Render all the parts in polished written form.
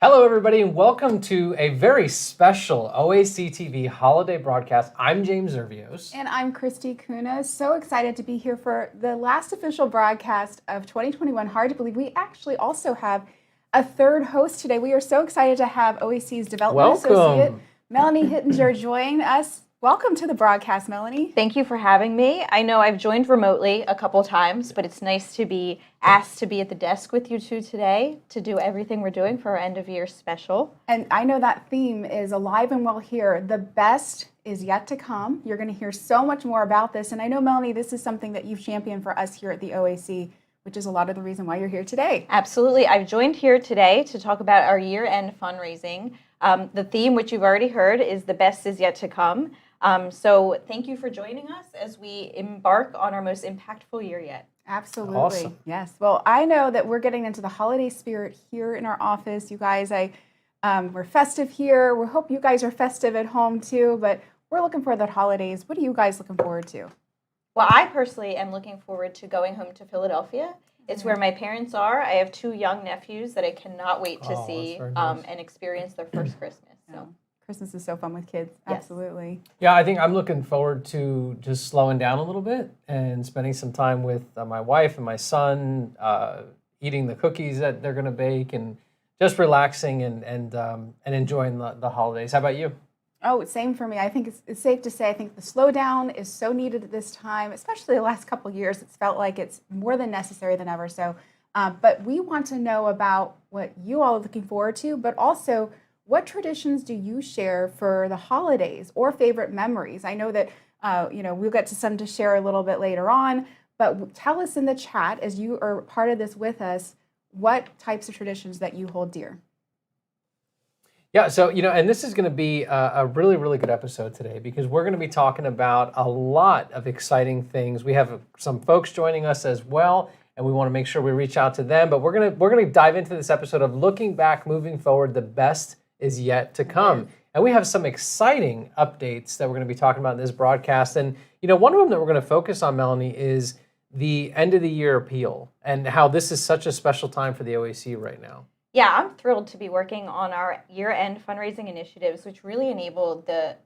Hello, everybody, and welcome to a very special OAC TV holiday broadcast. I'm James Zervios. And I'm Christy Kuna. So excited to be here for the last official broadcast of 2021. Hard to believe we actually also have a third host today. We are so excited to have OAC's Development Associate, Melanie Hittinger, join us. Welcome to the broadcast, Melanie. Thank you for having me. I know I've joined remotely a couple times, but it's nice to be asked to be at the desk with you two today to do everything we're doing for our end of year special. And I know that theme is alive and well here. The best is yet to come. You're going to hear so much more about this. And I know, Melanie, this is something that you've championed for us here at the OAC, which is a lot of the reason why you're here today. Absolutely. I've joined here today to talk about our year-end fundraising. The theme, which you've already heard, is the best is yet to come. So thank you for joining us as we embark on our most impactful year yet. Absolutely. Awesome. Yes. Well, I know that we're getting into the holiday spirit here in our office. You guys, we're festive here. We hope you guys are festive at home too, but we're looking for the holidays. What are you guys looking forward to? Well, I personally am looking forward to going home to Philadelphia. It's where my parents are. I have two young nephews that I cannot wait to see nice. And experience their first Christmas. So. Christmas is so fun with kids. Yes. Absolutely. Yeah, I think I'm looking forward to just slowing down a little bit and spending some time with my wife and my son, eating the cookies that they're going to bake, and just relaxing and enjoying the holidays. How about you? Oh, same for me. I think it's safe to say I think the slowdown is so needed at this time, especially the last couple of years. It's felt like it's more than necessary than ever. So, but we want to know about what you all are looking forward to, but also what traditions do you share for the holidays or favorite memories? I know that we'll get to some to share a little bit later on, but tell us in the chat as you are part of this with us, what types of traditions that you hold dear. Yeah, so, and this is going to be a really, really good episode today because we're going to be talking about a lot of exciting things. We have some folks joining us as well, and we want to make sure we reach out to them. But we're going to dive into this episode of looking back, moving forward, the best is yet to come. And we have some exciting updates that we're going to be talking about in this broadcast. And, one of them that we're going to focus on, Melanie, is the end of the year appeal and how this is such a special time for the OAC right now. Yeah, I'm thrilled to be working on our year-end fundraising initiatives, which really enable the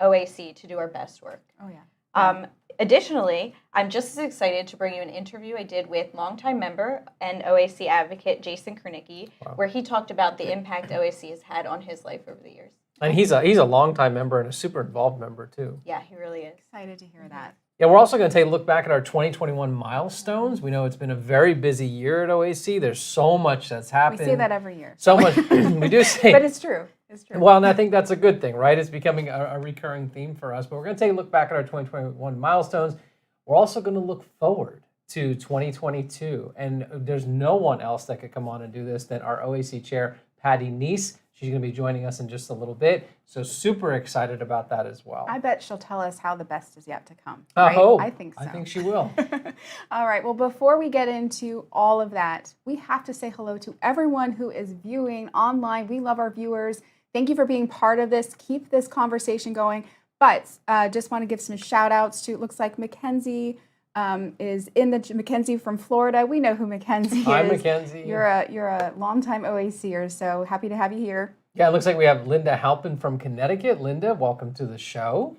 OAC to do our best work. Oh, yeah. Additionally, I'm just as excited to bring you an interview I did with longtime member and OAC advocate Jason Krynicki, where he talked about the impact OAC has had on his life over the years. And he's a longtime member and a super involved member, too. Yeah, he really is. Excited to hear that. Yeah, we're also going to take a look back at our 2021 milestones. We know it's been a very busy year at OAC. There's so much that's happened. We say that every year. So much. We do say. But it's true. It's true. Well, and I think that's a good thing, right? It's becoming a recurring theme for us. But we're going to take a look back at our 2021 milestones. We're also going to look forward to 2022. And there's no one else that could come on and do this than our OAC chair, Patty Nece. She's going to be joining us in just a little bit. So super excited about that as well. I bet she'll tell us how the best is yet to come. Right? I think so. I think she will. All right. Well, before we get into all of that, we have to say hello to everyone who is viewing online. We love our viewers. Thank you for being part of this. Keep this conversation going. But just want to give some shout outs to, it looks like Mackenzie is in Mackenzie from Florida. We know who Mackenzie is. Hi, Mackenzie. You're a longtime OACer, so happy to have you here. Yeah, it looks like we have Linda Halpin from Connecticut. Linda, welcome to the show.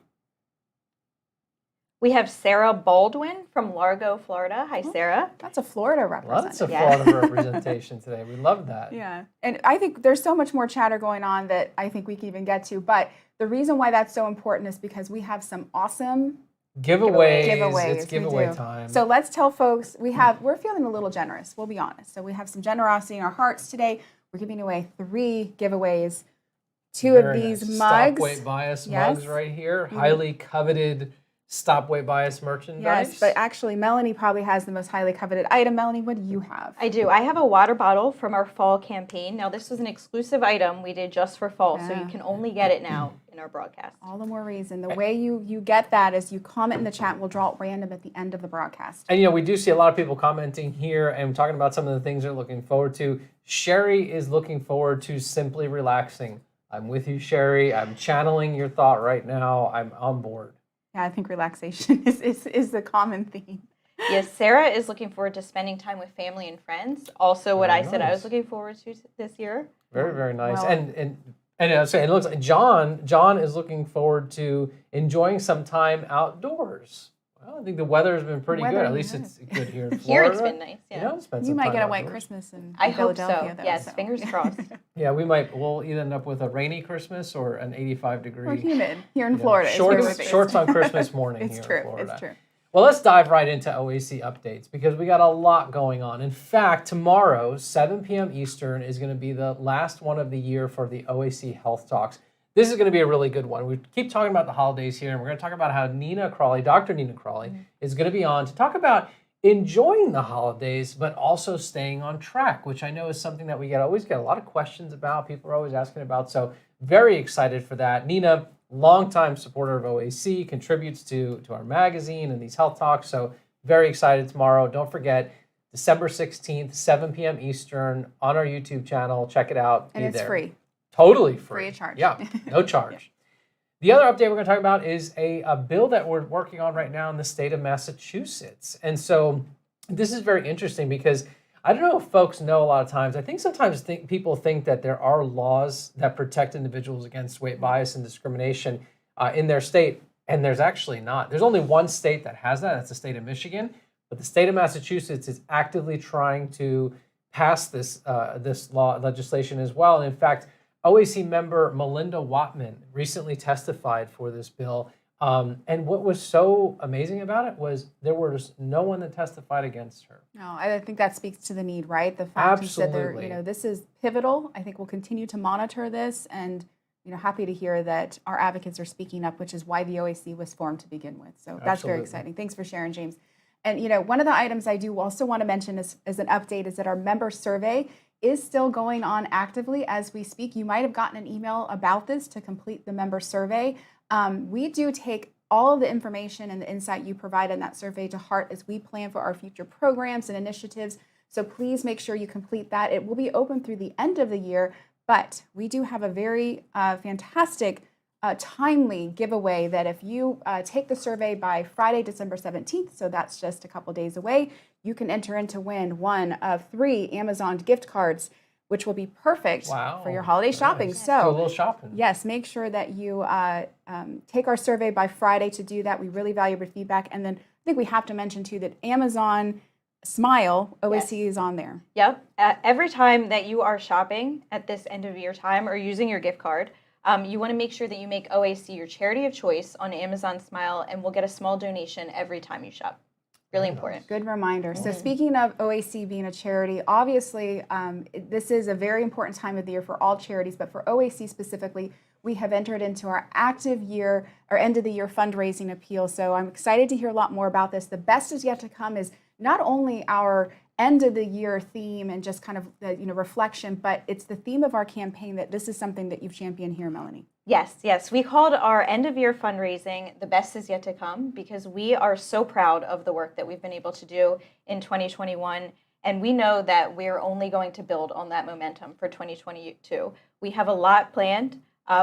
We have Sarah Baldwin from Largo, Florida. Hi, Sarah. That's a Florida representative. Lots of Florida representation today. We love that. Yeah, and I think there's so much more chatter going on that I think we can even get to. But the reason why that's so important is because we have some awesome giveaways. It's giveaway time. So let's tell folks we're feeling a little generous. We'll be honest. So we have some generosity in our hearts today. We're giving away 3 giveaways. Two of these mugs. Stop Weight Bias mugs right here. Highly coveted Stop Weight Bias merchandise. Yes, but actually Melanie probably has the most highly coveted item. Melanie, what do you have? I do. I have a water bottle from our fall campaign. Now, this was an exclusive item we did just for fall, so you can only get it now in our broadcast. All the more reason. The way you get that is you comment in the chat. We'll draw it random at the end of the broadcast. And, we do see a lot of people commenting here and talking about some of the things they're looking forward to. Sherry is looking forward to simply relaxing. I'm with you, Sherry. I'm channeling your thought right now. I'm on board. Yeah, I think relaxation is the common theme. Yes, Sarah is looking forward to spending time with family and friends. Also what I said I was looking forward to this year. Very, very nice. Well- And it looks like John is looking forward to enjoying some time outdoors. Well, I think the weather has been pretty good. Weather At least has. it's good here in Here Florida. it's been nice. Yeah. You know, spend You some might time get a white outdoors. Christmas in I hope Philadelphia, so. though. Yes, fingers crossed. Yeah, we'll either end up with a rainy Christmas or an 85 degree. Or humid here in you know, Florida. is what it would be. shorts on Christmas morning It's here true. in Florida. It's true. Well, let's dive right into OAC updates because we got a lot going on. In fact, tomorrow, 7 p.m. Eastern, is going to be the last one of the year for the OAC Health Talks. This is going to be a really good one. We keep talking about the holidays here, and we're going to talk about how Dr. Nina Crawley, is going to be on to talk about enjoying the holidays, but also staying on track, which I know is something that we always get a lot of questions about. People are always asking about. So very excited for that. Nina, longtime supporter of OAC, contributes to our magazine and these health talks. So very excited tomorrow. Don't forget, December 16th, 7 p.m. Eastern on our YouTube channel. Check it out. And Be it's there. free. Totally free. Free of charge. Yeah, no charge. The other update we're going to talk about is a bill that we're working on right now in the state of Massachusetts. And so this is very interesting because I don't know if folks know a lot of times. I think sometimes people think that there are laws that protect individuals against weight bias and discrimination in their state, and there's actually not. There's only one state that has that. That's the state of Michigan. But the state of Massachusetts is actively trying to pass this legislation as well. And in fact, OAC member Melinda Wattman recently testified for this bill. And what was so amazing about it was there was no one that testified against her. No, I think that speaks to the need, right? The fact is that Absolutely. this is pivotal. I think we'll continue to monitor this, and happy to hear that our advocates are speaking up, which is why the OAC was formed to begin with. So that's very Absolutely. exciting. Thanks for sharing, James. And one of the items I do also want to mention as an update is that our member survey is still going on actively as we speak. You might have gotten an email about this to complete the member survey. We do take all of the information and the insight you provide in that survey to heart as we plan for our future programs and initiatives. So please make sure you complete that. It will be open through the end of the year, but we do have a very fantastic timely giveaway that if you take the survey by Friday, December 17th, so that's just a couple days away, you can enter in to win one of 3 Amazon gift cards, which will be perfect for your holiday shopping. Nice. So do a little shopping. yes, make sure that you take our survey by Friday to do that. We really value your feedback. And then I think we have to mention too that Amazon Smile OAC is on there. Yep. Every time that you are shopping at this end of year time or using your gift card, you want to make sure that you make OAC your charity of choice on Amazon Smile, and we'll get a small donation every time you shop. Really important. Good reminder. So speaking of OAC being a charity, obviously this is a very important time of the year for all charities, but for OAC specifically, we have entered into our active year, our end of the year fundraising appeal. So I'm excited to hear a lot more about this. The best is yet to come is not only our end of the year theme and just kind of the reflection, but it's the theme of our campaign that this is something that you've championed here, Melanie. Yes. We called our end of year fundraising The Best Is Yet to Come because we are so proud of the work that we've been able to do in 2021. And we know that we're only going to build on that momentum for 2022. We have a lot planned.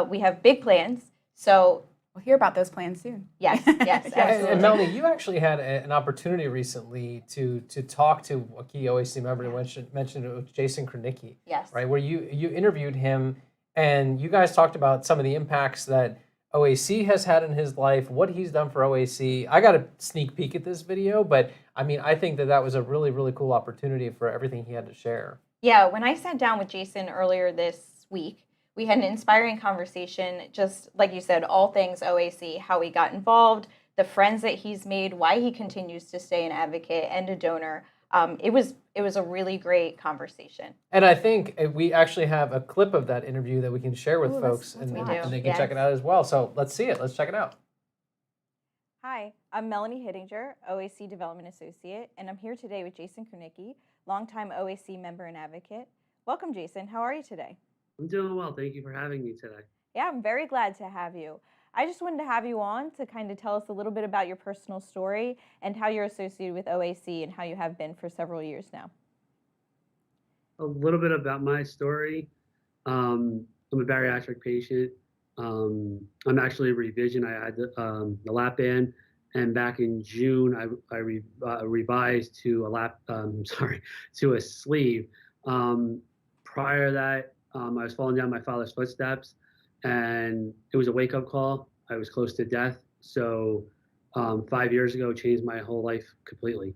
We have big plans. So We'll hear about those plans soon. yes, absolutely. And Melanie, you actually had an opportunity recently to talk to a key OAC member. You mentioned it was Jason Krynicki. Yes. Right, where you interviewed him, and you guys talked about some of the impacts that OAC has had in his life, what he's done for OAC. I got a sneak peek at this video, but I mean, I think that was a really, really cool opportunity for everything he had to share. Yeah, when I sat down with Jason earlier this week, we had an inspiring conversation, just like you said, all things OAC, how he got involved, the friends that he's made, why he continues to stay an advocate and a donor. It was a really great conversation. And I think we actually have a clip of that interview that we can share with folks, let's and watch. they can check it out as well. So let's see it. Let's check it out. Hi, I'm Melanie Hittinger, OAC Development Associate, and I'm here today with Jason Krynicki, longtime OAC member and advocate. Welcome, Jason. How are you today? I'm doing well. Thank you for having me today. Yeah, I'm very glad to have you. I just wanted to have you on to kind of tell us a little bit about your personal story and how you're associated with OAC and how you have been for several years now. A little bit about my story. I'm a bariatric patient. I'm actually a revision. I had the lap band, and back in June, I revised to a to a sleeve. Prior to that, I was falling down my father's footsteps, and it was a wake-up call. I was close to death. So 5 years ago, changed my whole life completely.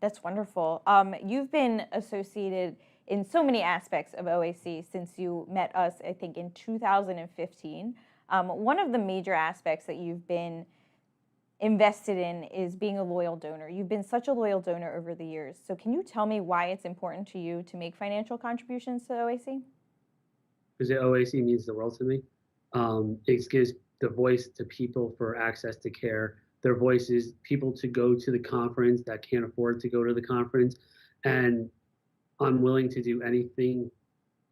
That's wonderful. You've been associated in so many aspects of OAC since you met us, I think, in 2015. One of the major aspects that you've been invested in is being a loyal donor. You've been such a loyal donor over the years. So can you tell me why it's important to you to make financial contributions to OAC? Because the OAC means the world to me. It gives the voice to people for access to care. Their voices, people to go to the conference that can't afford to go to the conference. And I'm willing to do anything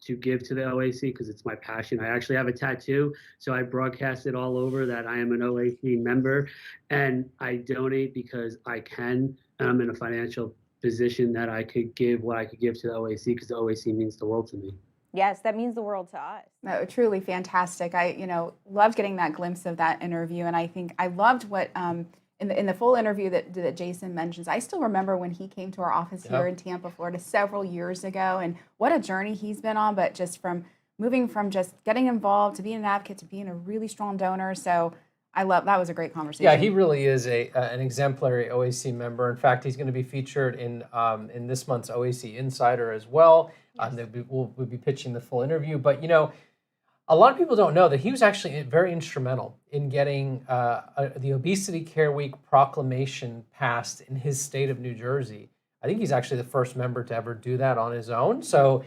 to give to the OAC because it's my passion. I actually have a tattoo, so I broadcast it all over that I am an OAC member, and I donate because I can, and I'm in a financial position that I could give what I could give to the OAC because the OAC means the world to me. Yes, that means the world to us. No, truly fantastic. I loved getting that glimpse of that interview, and I think I loved what in the full interview that Jason mentions. I still remember when he came to our office here in Tampa, Florida, several years ago, and what a journey he's been on. But just from moving from just getting involved to being an advocate to being a really strong donor. So I love that was a great conversation. Yeah, he really is an exemplary OAC member. In fact, he's going to be featured in this month's OAC Insider as well. Yes. We'll be pitching the full interview. But a lot of people don't know that he was actually very instrumental in getting the Obesity Care Week proclamation passed in his state of New Jersey. I think he's actually the first member to ever do that on his own. So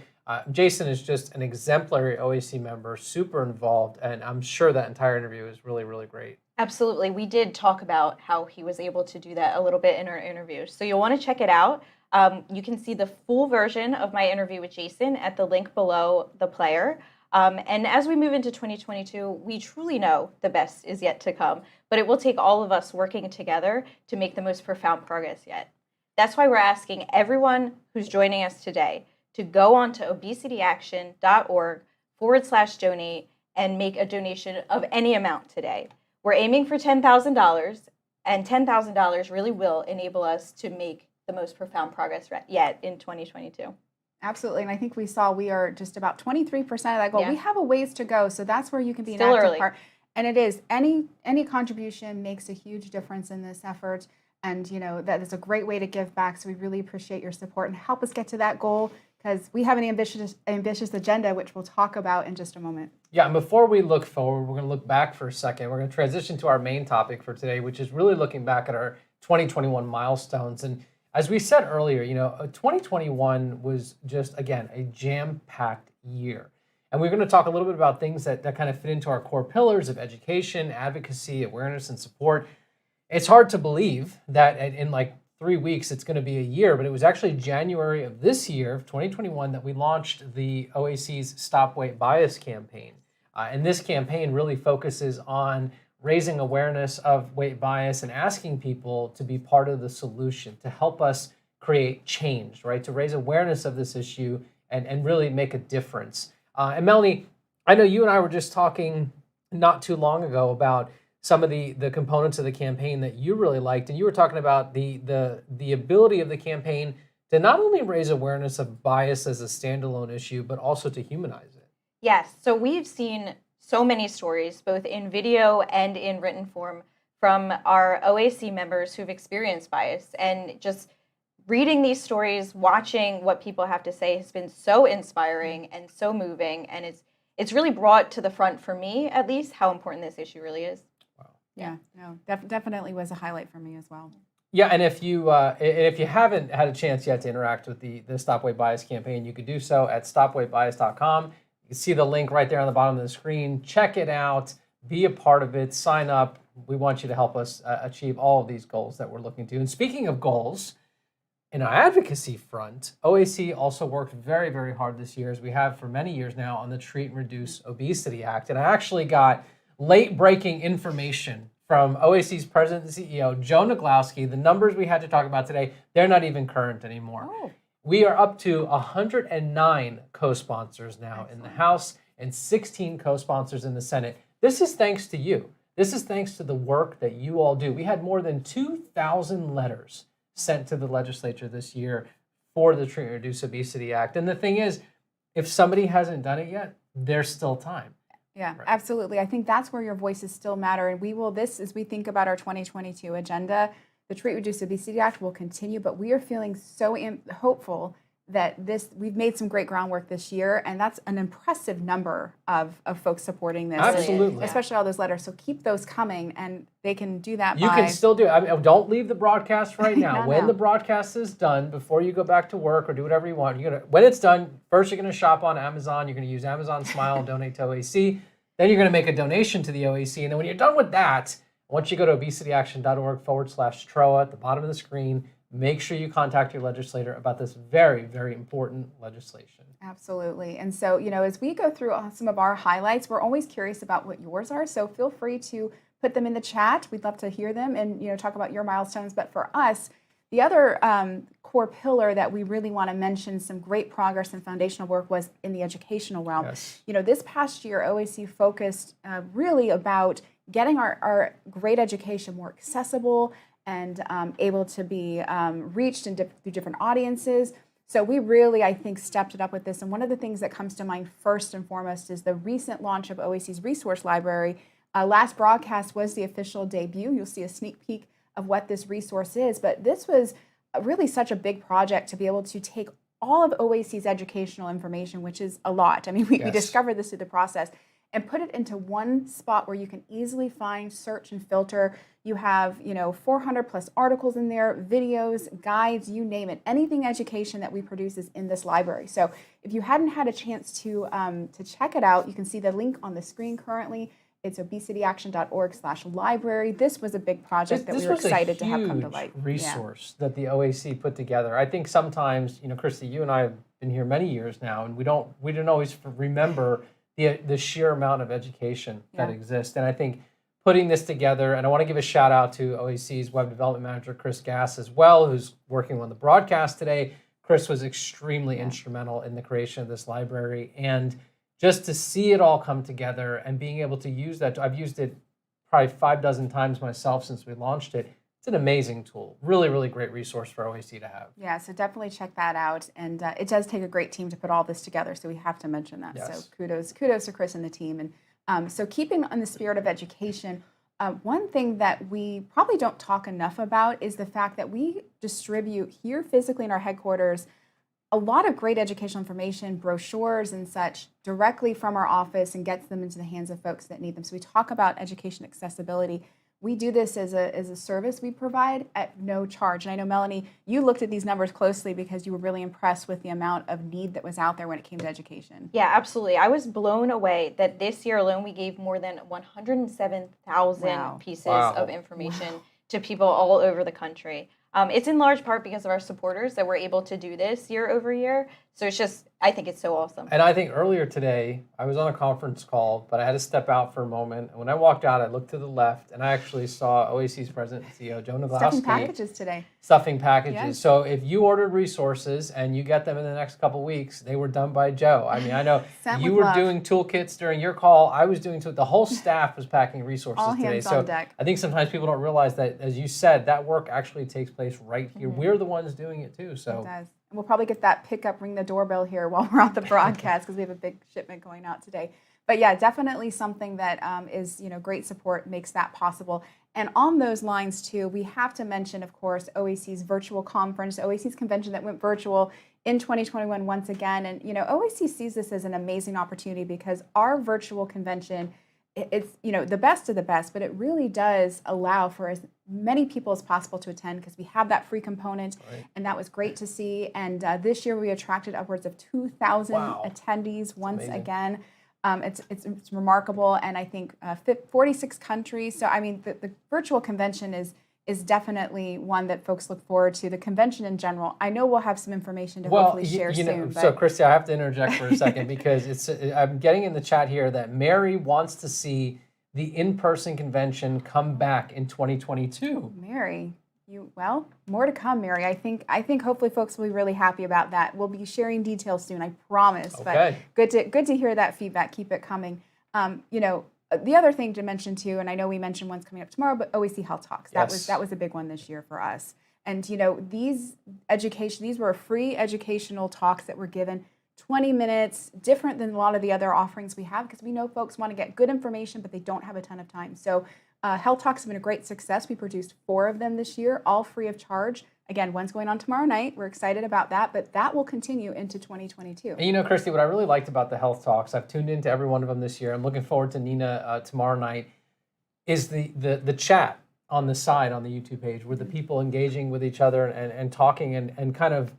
Jason is just an exemplary OAC member, super involved, and I'm sure that entire interview is really, really great. Absolutely. We did talk about how he was able to do that a little bit in our interview. So you'll want to check it out. You can see the full version of my interview with Jason at the link below the player. And as we move into 2022, we truly know the best is yet to come, but it will take all of us working together to make the most profound progress yet. That's why we're asking everyone who's joining us today to go on to obesityaction.org/donate and make a donation of any amount today. We're aiming for $10,000, and $10,000 really will enable us to make the most profound progress yet in 2022. Absolutely, and I think we are just about 23% of that goal. Yeah. We have a ways to go, so that's where you can be Still an active early. part. And it is any contribution makes a huge difference in this effort, and that is a great way to give back. So we really appreciate your support and help us get to that goal because we have an ambitious agenda, which we'll talk about in just a moment. Yeah, and before we look forward, we're going to look back for a second. We're going to transition to our main topic for today, which is really looking back at our 2021 milestones. And as we said earlier, 2021 was just, again, a jam-packed year. And we're going to talk a little bit about things that kind of fit into our core pillars of education, advocacy, awareness, and support. It's hard to believe that in like 3 weeks, it's going to be a year, but it was actually January of this year, of 2021, that we launched the OAC's Stop Weight Bias campaign. And this campaign really focuses on raising awareness of weight bias and asking people to be part of the solution, to help us create change, right? To raise awareness of this issue and really make a difference. And Melanie, I know you and I were just talking not too long ago about some of the components of the campaign that you really liked, and you were talking about the ability of the campaign to not only raise awareness of bias as a standalone issue, but also to humanize it. Yes, so we've seen so many stories, both in video and in written form, from our OAC members who've experienced bias. And just reading these stories, watching what people have to say has been so inspiring and so moving. And it's really brought to the front, for me at least, how important this issue really is. Wow. Yeah, no, definitely was a highlight for me as well. Yeah, and if you haven't had a chance yet to interact with the Stop Weight Bias campaign, you could do so at stopweightbias.com. You can see the link right there on the bottom of the screen. Check it out. Be a part of it. Sign up. We want you to help us achieve all of these goals that we're looking to. And speaking of goals, in our advocacy front, OAC also worked very, very hard this year, as we have for many years now, on the Treat and Reduce Obesity Act. And I actually got late-breaking information from OAC's president and CEO, Joe Naglowski. The numbers we had to talk about today, they're not even current anymore. Oh. We are up to 109 co-sponsors now in the House and 16 co-sponsors in the Senate. This is thanks to you. This is thanks to the work that you all do. We had more than 2,000 letters sent to the legislature this year for the Treat and Reduce Obesity Act. And the thing is, if somebody hasn't done it yet, there's still time. Yeah, Right. absolutely. I think that's where your voices still matter. And we will, as we think about our 2022 agenda, the Treat Reduce Obesity Act will continue, but we are feeling so hopeful that we've made some great groundwork this year, and that's an impressive number of folks supporting this. Absolutely. Especially all those letters. So keep those coming, and they can do that You by... can still do it. I mean, don't leave the broadcast right now. No, When no. the broadcast is done, before you go back to work or do whatever you want, when it's done, first you're going to shop on Amazon. You're going to use Amazon Smile and donate to OAC. Then you're going to make a donation to the OAC. And then when you're done with that, once you go to obesityaction.org/TROA at the bottom of the screen, make sure you contact your legislator about this very, very important legislation. Absolutely. And so, as we go through some of our highlights, we're always curious about what yours are. So feel free to put them in the chat. We'd love to hear them and, talk about your milestones. But for us, the other core pillar that we really want to mention some great progress and foundational work was in the educational realm. Yes. This past year, OAC focused really about getting our great education more accessible and able to be reached through different audiences. So we really, I think, stepped it up with this. And one of the things that comes to mind first and foremost is the recent launch of OAC's Resource Library. Last broadcast was the official debut. You'll see a sneak peek of what this resource is. But this was really such a big project to be able to take all of OAC's educational information, which is a lot. I mean, we discovered this through the process, and put it into one spot where you can easily find, search, and filter. You have, 400 plus articles in there, videos, guides, you name it. Anything education that we produce is in this library. So if you hadn't had a chance to check it out, you can see the link on the screen currently. It's obesityaction.org/library. This was a big project that we were excited to have come to light. Resource that the OAC put together. I think sometimes, Christy, you and I have been here many years now, and we didn't always remember the sheer amount of education that exists. And I think putting this together, and I want to give a shout out to OAC's Web Development Manager, Chris Gass, as well, who's working on the broadcast today. Chris was extremely instrumental in the creation of this library. And just to see it all come together and being able to use that, I've used it probably 6 times myself since we launched it. It's an amazing tool. Really, really great resource for OAC to have. Yeah, so definitely check that out. And it does take a great team to put all this together, so we have to mention that. Yes. So kudos to Chris and the team. And so keeping on the spirit of education, one thing that we probably don't talk enough about is the fact that we distribute here physically in our headquarters a lot of great educational information, brochures and such, directly from our office and gets them into the hands of folks that need them. So we talk about education accessibility. We do this as a service we provide at no charge. And I know, Melanie, you looked at these numbers closely because you were really impressed with the amount of need that was out there when it came to education. Yeah, absolutely. I was blown away that this year alone we gave more than 107,000 pieces of information to people all over the country. It's in large part because of our supporters that we're able to do this year over year. So it's just, I think it's so awesome. And I think earlier today, I was on a conference call, but I had to step out for a moment. And when I walked out, I looked to the left, and I actually saw OAC's president and CEO, Joe Naglowski. Stuffing packages today. Stuffing packages. Yes. So if you ordered resources and you get them in the next couple weeks, they were done by Joe. I mean, I know you were doing toolkits during your call. I was doing the whole staff was packing resources all today. hands So on deck. I think sometimes people don't realize that, as you said, that work actually takes place right here. We're the ones doing it too. So It does. And we'll probably get that pickup, ring the doorbell here while we're on the broadcast because we have a big shipment going out today. But yeah, definitely something that is great support, makes that possible. And on those lines too, we have to mention, of course, OAC's virtual conference, OAC's convention that went virtual in 2021 once again. And OAC sees this as an amazing opportunity because our virtual convention, it's the best of the best, but it really does allow for as many people as possible to attend because we have that free component, and that was great to see. And this year we attracted upwards of 2,000 attendees once again. It's remarkable, and I think 46 countries. So I mean, the virtual convention is definitely one that folks look forward to. The convention in general, I know we'll have some information to hopefully share soon. So Christy, I have to interject for a second because I'm getting in the chat here that Mary wants to see the in-person convention come back in 2022. Mary, more to come, Mary. I think hopefully folks will be really happy about that. We'll be sharing details soon, I promise. Okay. But good to hear that feedback. Keep it coming. The other thing to mention too, and I know we mentioned one's coming up tomorrow, but OAC Health Talks. That was a big one this year for us. And these were free educational talks that were given 20 minutes, different than a lot of the other offerings we have, because we know folks want to get good information, but they don't have a ton of time. So Health Talks have been a great success. We produced 4 of them this year, all free of charge. Again, one's going on tomorrow night. We're excited about that, but that will continue into 2022. And you know, Christy, what I really liked about the Health Talks, I've tuned into every one of them this year. I'm looking forward to Nina tomorrow night, is the chat on the side on the YouTube page, where the people engaging with each other and talking and kind of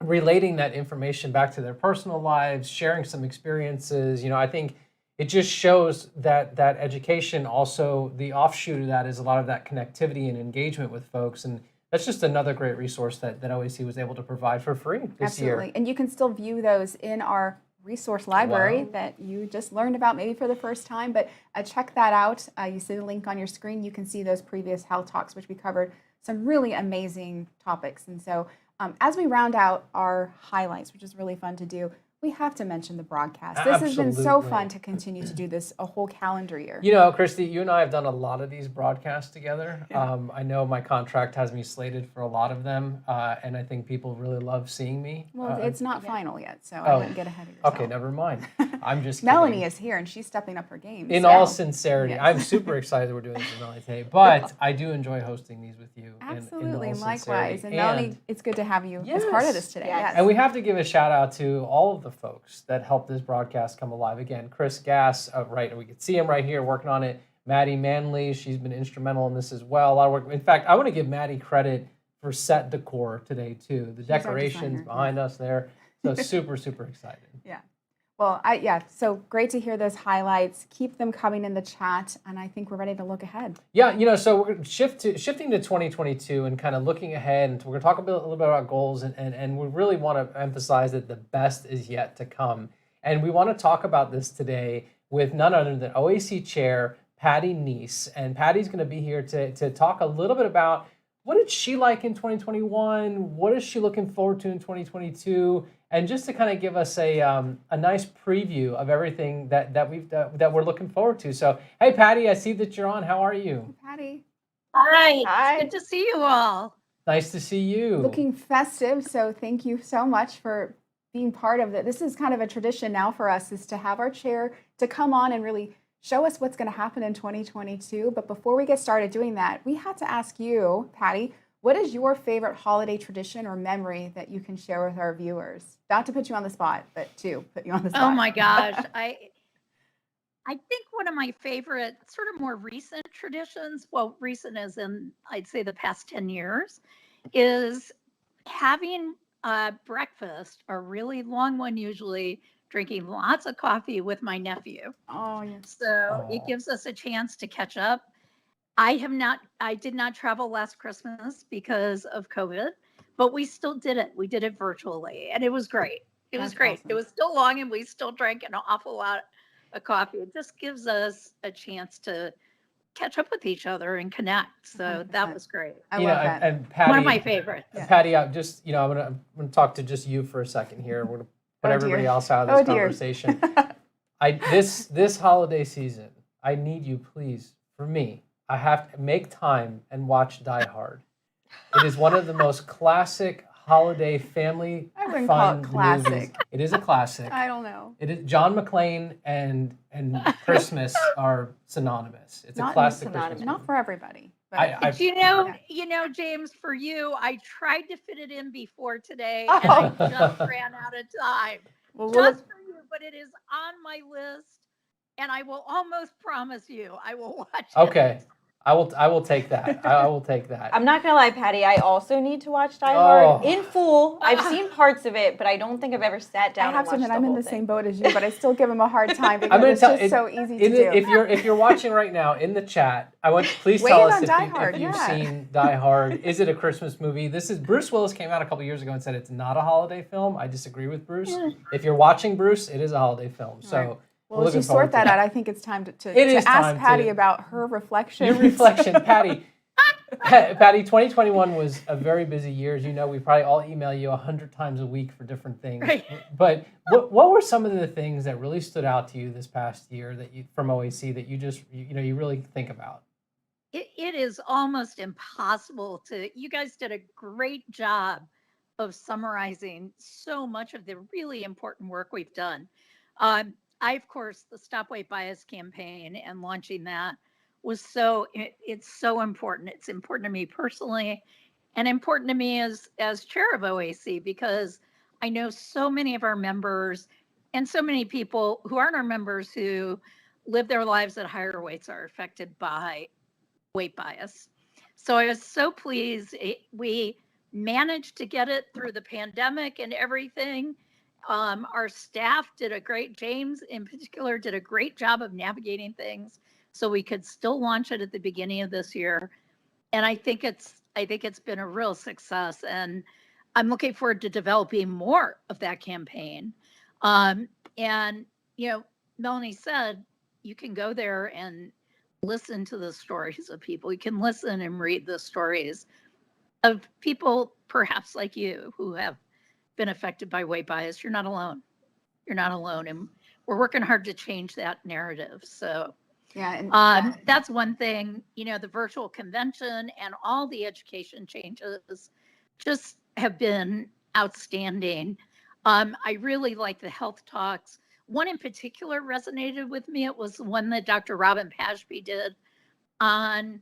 relating that information back to their personal lives, sharing some experiences. You know, I think it just shows that education, also the offshoot of that is a lot of that connectivity and engagement with folks. And that's just another great resource that OAC was able to provide for free this Absolutely. year. And you can still view those in our resource library that you just learned about maybe for the first time, but check that out. You see the link on your screen. You can see those previous Health Talks, which we covered some really amazing topics. And so as we round out our highlights, which is really fun to do, we have to mention the broadcast. This has been so Absolutely. fun to continue to do this a whole calendar year. You know, Christy, you and I have done a lot of these broadcasts together. Yeah. I know my contract has me slated for a lot of them, and I think people really love seeing me. Well, it's not final yet, so I wouldn't get ahead of yourself. Okay, never mind. I'm just kidding. Melanie is here, and she's stepping up her game. In so. all sincerity, Yes. I'm super excited that we're doing this with Melanie today, but I do enjoy hosting these with you. Absolutely, in all likewise. sincerity. And Melanie, it's good to have you as part of this today. Yes. Yes. And we have to give a shout out to all of the folks that helped this broadcast come alive. Again, Chris Gass, right, we can see him right here working on it. Maddie Manley, she's been instrumental in this as well. A lot of work. In fact, I want to give Maddie credit for set decor today too. The our decorations designer, behind us there. So super, super excited. Yeah. Well, so great to hear those highlights. Keep them coming in the chat, and I think we're ready to look ahead. Yeah, you know, so we're shifting to 2022 and kind of looking ahead, and we're going to talk a little bit about goals, and we really want to emphasize that the best is yet to come. And we want to talk about this today with none other than OAC Chair Patty Nece, and Patty's going to be here to talk a little bit about what did she like in 2021, what is she looking forward to in 2022, and just to kind of give us a nice preview of everything that we're looking forward to. So, hey, Patty, I see that you're on. How are you? Patty, Hi. Hi. It's good to see you all. Nice to see you. looking festive, so thank you so much for being part of it. This is kind of a tradition now for us, is to have our chair to come on and really show us what's going to happen in 2022. But before we get started doing that, we had to ask you, Patty, what is your favorite holiday tradition or memory that you can share with our viewers? Not to put you on the spot, but to put you on the spot. Oh my gosh. I think one of my favorite sort of more recent traditions, well, recent as in I'd say the past 10 years, is having breakfast, a really long one usually, drinking lots of coffee with my nephew. Oh, yes. So it gives us a chance to catch up. I did not travel last Christmas because of COVID, but we still did it. We did it virtually, and it was great. It was That's great. awesome. It was still long, and we still drank an awful lot of coffee. It just gives us a chance to catch up with each other and connect. So that 100%. was great. I You love know, that. and Patty, One of my favorites. Yeah. Patty, I'm gonna talk to just you for a second here. We're gonna put Oh, everybody dear. else out Oh, of this dear. conversation. This holiday season, I need you, please, for me. I have to make time and watch Die Hard. It is one of the most classic holiday family I wouldn't call fun it classic. movies. It is a classic. I don't know. It is John McClane and Christmas are synonymous. It's Not a classic synonymous. Christmas Not movie. for everybody. But I- But you know, Yeah. James, for you, I tried to fit it in before today, Oh. and I just ran out of time. we'll Just for you, but it is on my list, and I will almost promise you I will watch it. Okay, I will take that. I will take that. I'm not gonna lie, Patty. I also need to watch Die Oh. Hard in full. I've seen parts of it, but I don't think I've ever sat down I have and to watched admit, I'm in whole the thing. same boat as you, but I still give him a hard time because gonna it's tell- just so easy to In do. the- if you're watching right now in the chat, I want please Weigh tell in us on if, Die you, Hard, if you've yeah. seen Die Hard. Is it a Christmas movie? This is Bruce Willis came out a couple years ago and said it's not a holiday film. I disagree with Bruce. If you're watching Bruce, it is a holiday film. So Right. we're Well, as looking you forward sort to that it. out, I think it's time to It is ask time Patty to- about her reflections. Your reflection, Patty. Patty, 2021 was a very busy year. As you know, we probably all email you 100 times a week for different things. Right. But what were some of the things that really stood out to you this past year that you from OAC that you just you really think about? It is almost impossible to. You guys did a great job of summarizing so much of the really important work we've done. Of course, the Stop Weight Bias campaign and launching that was it's so important. It's important to me personally and important to me as chair of OAC, because I know so many of our members and so many people who aren't our members who live their lives at higher weights are affected by weight bias. So I was so pleased we managed to get it through the pandemic and everything. Our staff James in particular did a great job of navigating things so we could still launch it at the beginning of this year. And I think it's been a real success, and I'm looking forward to developing more of that campaign. And Melanie said you can go there and listen to the stories of people. You can listen and read the stories of people perhaps like you who have been affected by weight bias. You're not alone. You're not alone. And we're working hard to change that narrative. So Yeah, and that's one thing. The virtual convention and all the education changes just have been outstanding. I really like the health talks. One in particular resonated with me. It was the one that Dr. Robin Pashby did on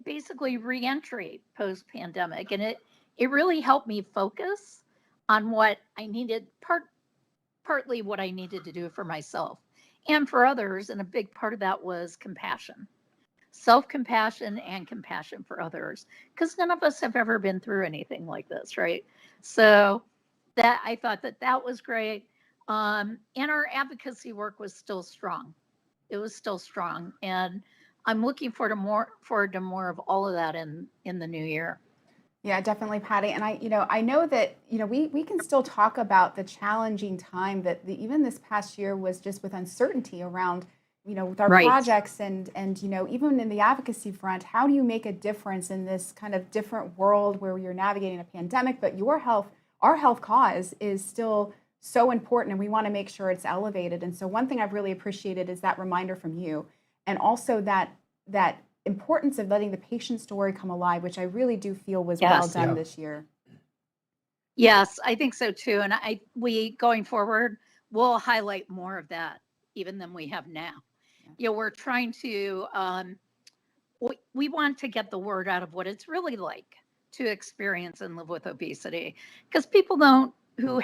basically reentry post-pandemic. And it really helped me focus on what I needed, partly what I needed to do for myself and for others. And a big part of that was compassion, self-compassion and compassion for others, because none of us have ever been through anything like this, right? So that I thought that was great. And our advocacy work was still strong. It was still strong. And I'm looking forward to more of all of that in the new year. yeah, definitely, Patty. And I know that, we can still talk about the challenging time that even this past year was, just with uncertainty around, with our Right. projects and, even in the advocacy front. How do you make a difference in this kind of different world where you're navigating a pandemic, but our health cause is still so important, and we want to make sure it's elevated. And so one thing I've really appreciated is that reminder from you, and also that importance of letting the patient story come alive, which I really do feel was well Yes. done Yeah. this year. Yes, I think so too. And we going forward, we'll highlight more of that even than we have now. We're trying to, we want to get the word out of what it's really like to experience and live with obesity, because people who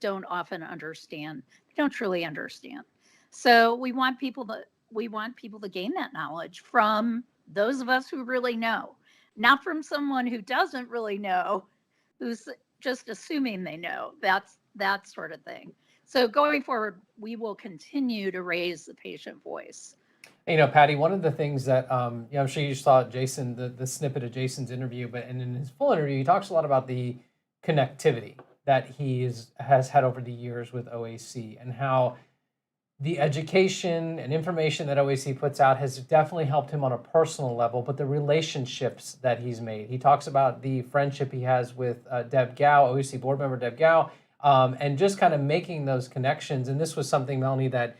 don't often understand, don't truly understand. So we want people to gain that knowledge from those of us who really know, not from someone who doesn't really know, who's just assuming they know. That sort of thing. So going forward, we will continue to raise the patient voice. Patty, one of the things that I'm sure you saw Jason, the snippet of Jason's interview, and in his full interview, he talks a lot about the connectivity that he has had over the years with OAC, and how the education and information that OAC puts out has definitely helped him on a personal level, but the relationships that he's made. He talks about the friendship he has with Deb Gao, OAC board member Deb Gao, and just kind of making those connections. And this was something, Melanie, that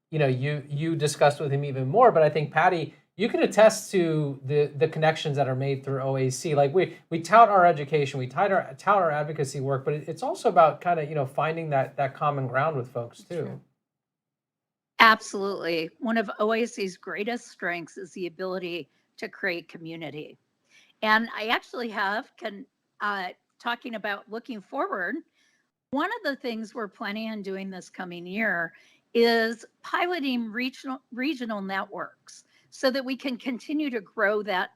you discussed with him even more. But I think, Patty, you can attest to the connections that are made through OAC. Like we tout our education, we tout our advocacy work, but it's also about kind of finding that common ground with folks too. True. Absolutely. One of OAC's greatest strengths is the ability to create community. And I actually talking about looking forward, one of the things we're planning on doing this coming year is piloting regional networks so that we can continue to grow that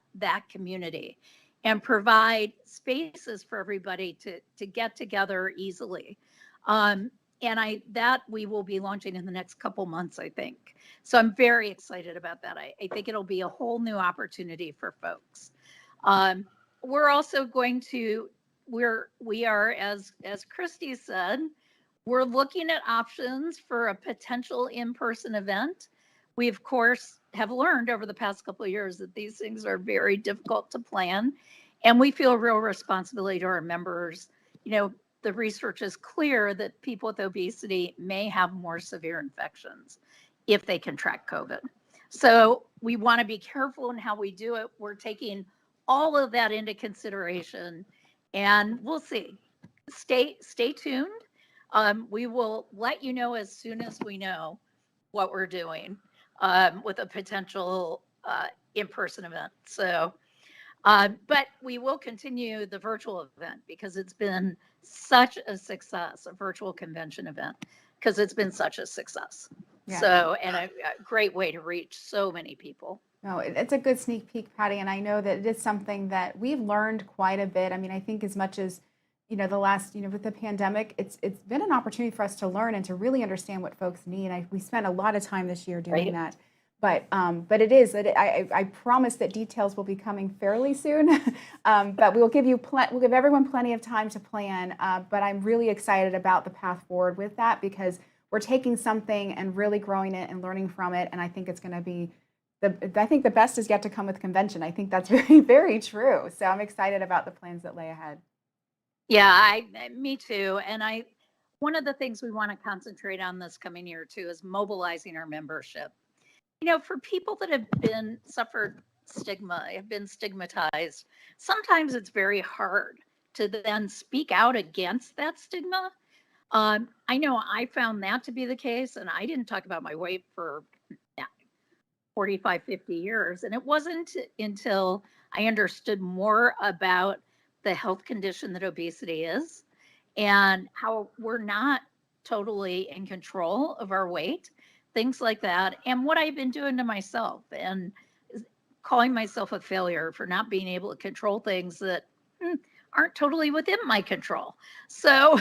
community and provide spaces for everybody to get together easily. And that we will be launching in the next couple months, I think. So I'm very excited about that. I think it'll be a whole new opportunity for folks. We're also going to, we are, as Christy said, we're looking at options for a potential in-person event. We, of course, have learned over the past couple of years that these things are very difficult to plan. And we feel a real responsibility to our members. The research is clear that people with obesity may have more severe infections if they contract COVID. So we want to be careful in how we do it. We're taking all of that into consideration And we'll see. Stay tuned. We will let you know as soon as we know what we're doing with a potential in-person event. So, but we will continue the virtual event because it's been such a success, a virtual convention event, because it's been such a success. Yeah. So, and a great way to reach so many people. No, it's a good sneak peek, Patty, and I know that it is something that we've learned quite a bit. I mean, I think as much as, the last, with the pandemic, it's been an opportunity for us to learn and to really understand what folks need. We spent a lot of time this year doing that. But it is that I promise that details will be coming fairly soon. But we'll give everyone plenty of time to plan. But I'm really excited about the path forward with that because we're taking something and really growing it and learning from it. And I think it's going to be I think the best is yet to come with convention. I think that's very, very true. So I'm excited about the plans that lay ahead. Yeah, me too. And one of the things we want to concentrate on this coming year too is mobilizing our membership. For people that have suffered stigma, have been stigmatized, sometimes it's very hard to then speak out against that stigma. I know I found that to be the case, and I didn't talk about my weight for 45, 50 years. And it wasn't until I understood more about the health condition that obesity is and how we're not totally in control of our weight, things like that. And what I've been doing to myself and calling myself a failure for not being able to control things that aren't totally within my control. So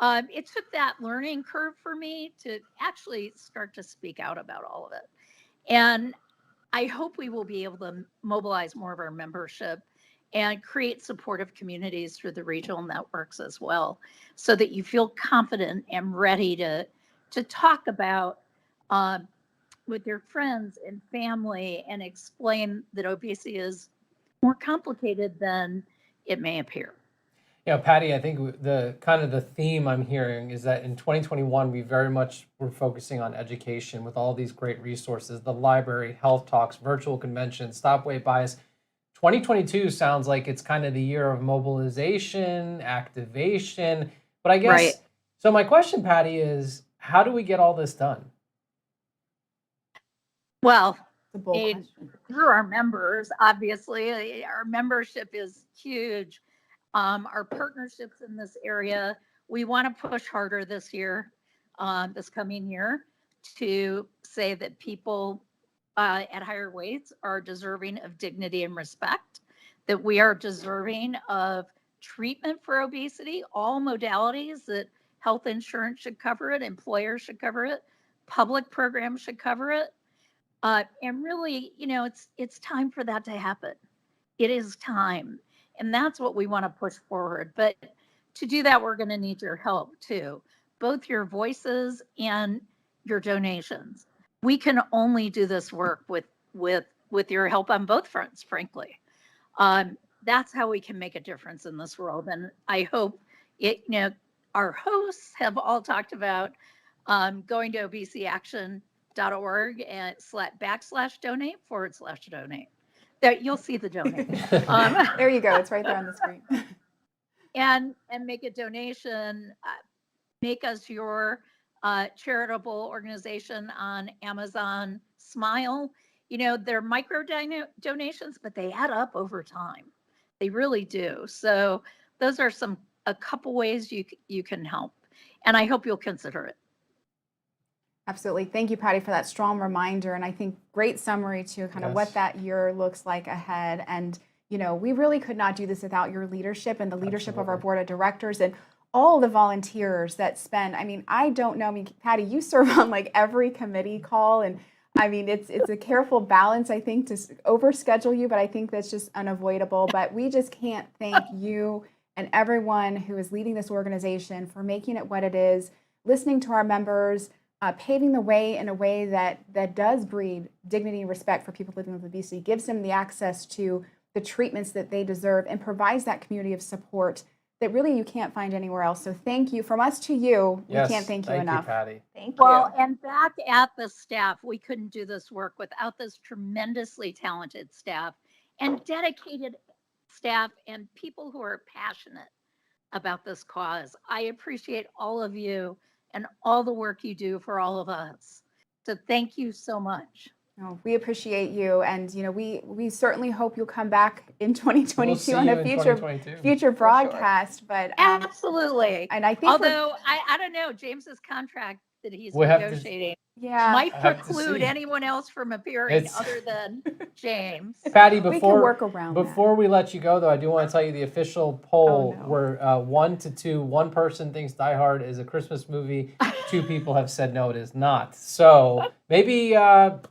it took that learning curve for me to actually start to speak out about all of it. And I hope we will be able to mobilize more of our membership and create supportive communities through the regional networks as well, so that you feel confident and ready to talk about with your friends and family and explain that obesity is more complicated than it may appear. Patty, I think the theme I'm hearing is that in 2021, we very much were focusing on education with all these great resources, the library, health talks, virtual conventions, stop weight bias. 2022 sounds like it's kind of the year of mobilization, activation. But I guess, So my question, Patty, is how do we get all this done? It's Well, a bold question. through our members, obviously, our membership is huge. Our partnerships in this area, we want to push harder this year, this coming year, to say that people at higher weights are deserving of dignity and respect, that we are deserving of treatment for obesity, all modalities, that health insurance should cover it, employers should cover it, public programs should cover it. And really, it's time for that to happen. It is time. And that's what we want to push forward. But to do that, we're going to need your help too, both your voices and your donations. We can only do this work with your help on both fronts, frankly. That's how we can make a difference in this world. And I hope our hosts have all talked about going to obesityaction.org and /donate/donate. There, you'll see the donate. There you go. It's right there on the screen. and make a donation. Make us your charitable organization on Amazon Smile. They're micro donations, but they add up over time. They really do. So those are a couple ways you can help, and I hope you'll consider it. Absolutely. Thank you, Patty, for that strong reminder. And I think great summary to kind of what that year looks like ahead. And, we really could not do this without your leadership and the leadership of our board of directors and all the volunteers that spend. I don't know. Patty, you serve on like every committee call. And it's a careful balance, I think, to overschedule you, but I think that's just unavoidable. But we just can't thank you and everyone who is leading this organization for making it what it is, listening to our members, paving the way in a way that does breed dignity and respect for people living with obesity, gives them the access to the treatments that they deserve, and provides that community of support that really you can't find anywhere else. So thank you. From us to you, we can't thank you enough. Thank you, Patty. Thank you. Well, and back at the staff, we couldn't do this work without this tremendously talented staff and dedicated staff, and people who are passionate about this cause. I appreciate all of you and all the work you do for all of us. So thank you so much. No, we appreciate you, and we certainly hope you'll come back in 2022 We'll see on you a in future 2022. broadcast. But Absolutely. and I think Although I don't know, James's contract that he's We'll have to- negotiating yeah, might I have to preclude see. anyone else from appearing It's- other than James. Patty, we can before work around before we let you go, though, I do want to tell you the official poll Oh, no. were 1 to 2. One person thinks Die Hard is a Christmas movie. 2 people have said no, it is not. So maybe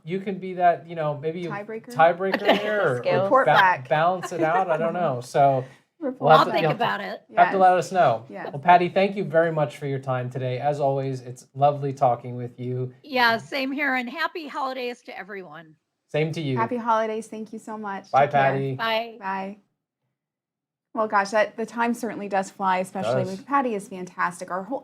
you can be that, maybe you Tiebreaker? there, or Scales. Report back. balance it out. I don't know. So Report have I'll to- think you'll about it. have to Yes. let us know. Yes. Well, Patty, thank you very much for your time today. As always, it's lovely talking with you. Yeah, same here. And happy holidays to everyone. Same to you. Happy holidays. Thank you so much. Bye, Take care. Patty. Bye. Bye. Well, gosh, the time certainly does fly, especially Does. with Patty is fantastic. Our whole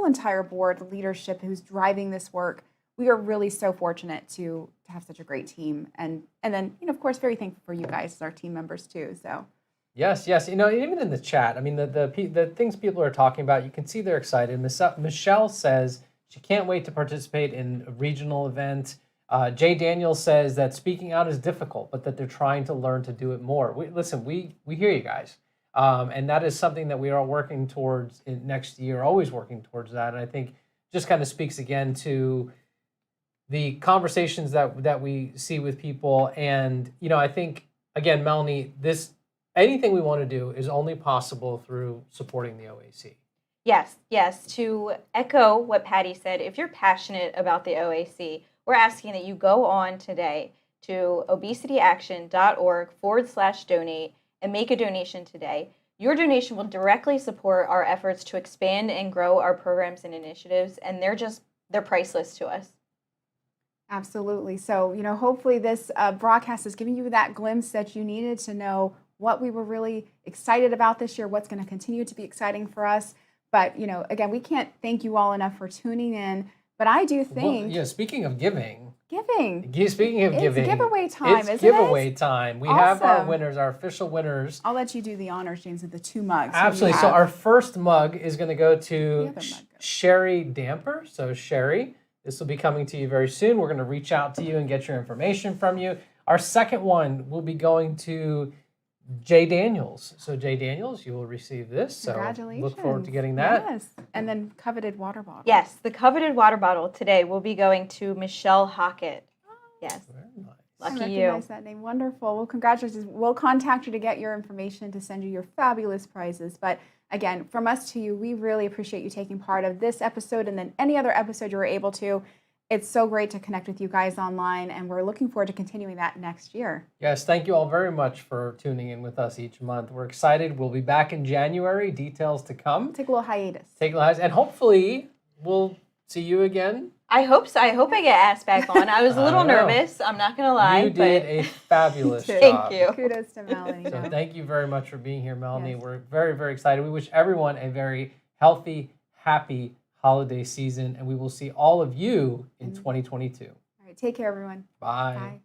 entire board, the leadership who's driving this work, we are really so fortunate to have such a great team, and then of course very thankful for you guys as our team members too. So Yes. Even in the chat, I mean, the things people are talking about, you can see they're excited. Michelle says she can't wait to participate in a regional event. Jay Daniels says that speaking out is difficult, but that they're trying to learn to do it more. We hear you guys. And that is something that we are working towards in next year, always working towards that. And I think just kind of speaks again to the conversations that we see with people. And, I think, again, Melanie, anything we want to do is only possible through supporting the OAC. Yes. To echo what Patty said, if you're passionate about the OAC, we're asking that you go on today to obesityaction.org/donate and make a donation today. Your donation will directly support our efforts to expand and grow our programs and initiatives, and they're priceless to us. absolutely. So hopefully this broadcast is giving you that glimpse that you needed to know what we were really excited about this year, what's going to continue to be exciting for us. But again, we can't thank you all enough for tuning in. But I do think Speaking of giving. Speaking of giving, it's giveaway time, it's isn't giveaway it? time. We have our Awesome. winners, our official winners. I'll let you do the honors, James, of the 2 mugs. Who do you Absolutely. So have? our first mug is going to go The to other mug goes. Sherry Damper. So Sherry, this will be coming to you very soon. We're going to reach out to you and get your information from you. Our second one will be going to Jay Daniels. So Jay Daniels, you will receive this. So Congratulations. look forward to getting that. Yes. And then coveted water bottle. Yes, the coveted water bottle today will be going to Michelle Hockett. Yes, Very nice. I lucky recognize you. that name. Wonderful. Well, congratulations. We'll contact you to get your information to send you your fabulous prizes. But again, from us to you, we really appreciate you taking part of this episode and then any other episode you were able to. It's so great to connect with you guys online, and we're looking forward to continuing that next year. Yes, thank you all very much for tuning in with us each month. We're excited. We'll be back in January. Details to come. Take a little hiatus. And hopefully we'll see you again. I hope so. I hope I get asked back on. I was a little I know. nervous. I'm not going to lie. You did but a fabulous You job. did. Thank you. Kudos to Melanie. So thank you very much for being here, Melanie. Yes. We're very, very excited. We wish everyone a very healthy, happy holiday season, and we will see all of you in 2022. All right, take care, everyone. Bye. Bye.